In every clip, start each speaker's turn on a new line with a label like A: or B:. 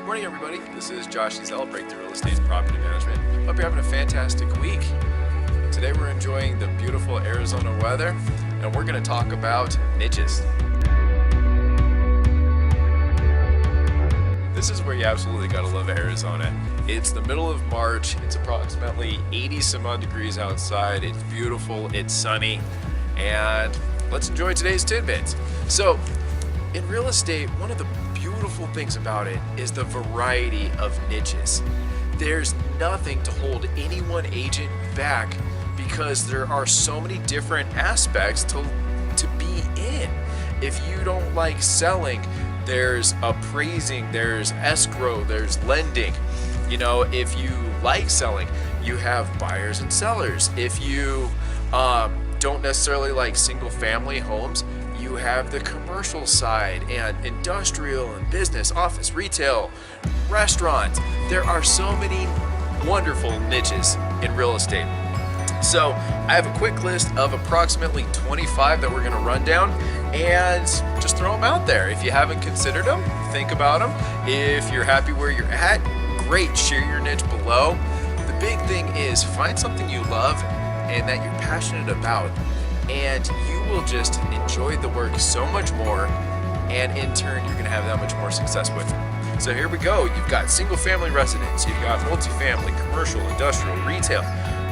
A: Morning, everybody. This is Josh Ezell, Breakthrough Real Estate and Property Management. Hope you're having a fantastic week. Today we're enjoying the beautiful Arizona weather, and we're going to talk about niches. This is where you absolutely got to love Arizona. It's the middle of March. It's approximately 80 some odd degrees outside. It's beautiful. It's sunny. And let's enjoy today's tidbits. So, in real estate, one of the beautiful things about it is the variety of niches. There's nothing to hold any one agent back because there are so many different aspects to be in. If you don't like selling, there's appraising, there's escrow, there's lending. You know, if you like selling, you have buyers and sellers. If you don't necessarily like single family homes, you have the commercial side and industrial and business, office, retail, restaurants. There are so many wonderful niches in real estate. So I have a quick list of approximately 25 that we're going to run down and just throw them out there. If you haven't considered them, think about them. If you're happy where you're at, great, share your niche below. The big thing is find something you love and that you're passionate about, and you will just enjoy the work so much more, and in turn you're going to have that much more success with it. So here we go. You've got single family residence, you've got multifamily, commercial, industrial, retail,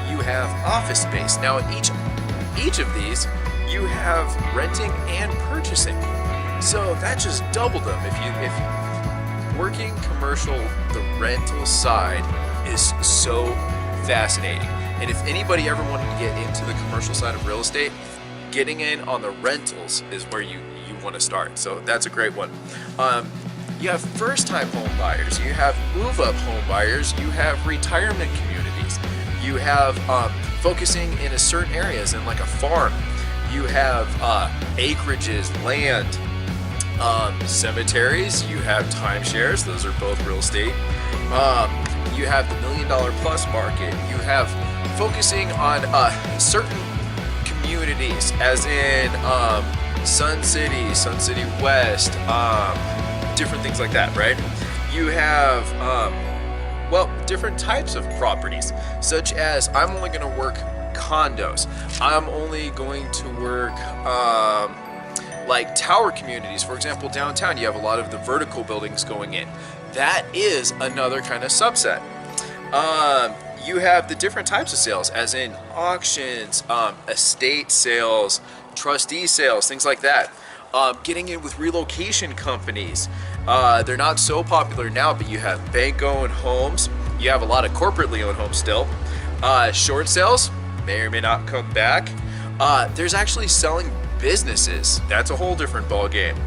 A: you have office space. Now each of these you have renting and purchasing, so that just doubled them. If working commercial, the rental side is so fascinating. And if anybody ever wanted to get into the commercial side of real estate, getting in on the rentals is where you want to start. So that's a great one. You have first-time home buyers, you have move-up home buyers, you have retirement communities, you have focusing in a certain areas in like a farm, you have acreages, land, cemeteries, you have timeshares, those are both real estate. You have the $1 million plus market, you have focusing on certain communities, as in Sun City West, different things like that, right? You have, different types of properties, such as I'm only going to work condos. I'm only going to work like tower communities. For example, downtown, you have a lot of the vertical buildings going in. That is another kind of subset. You have the different types of sales, as in auctions, estate sales, trustee sales, things like that. Getting in with relocation companies. They're not so popular now, but you have bank-owned homes. You have a lot of corporately owned homes still. Short sales may or may not come back. There's actually selling businesses. That's a whole different ball game.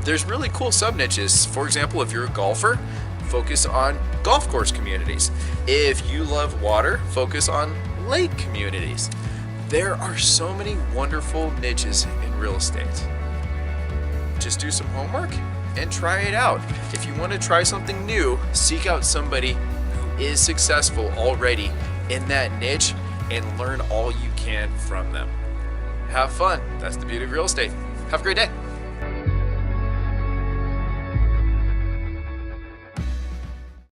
A: There's really cool sub-niches. For example, if you're a golfer, focus on golf course communities. If you love water, focus on lake communities. There are so many wonderful niches in real estate. Just do some homework and try it out. If you want to try something new, seek out somebody who is successful already in that niche and learn all you can from them. Have fun. That's the beauty of real estate. Have a great day.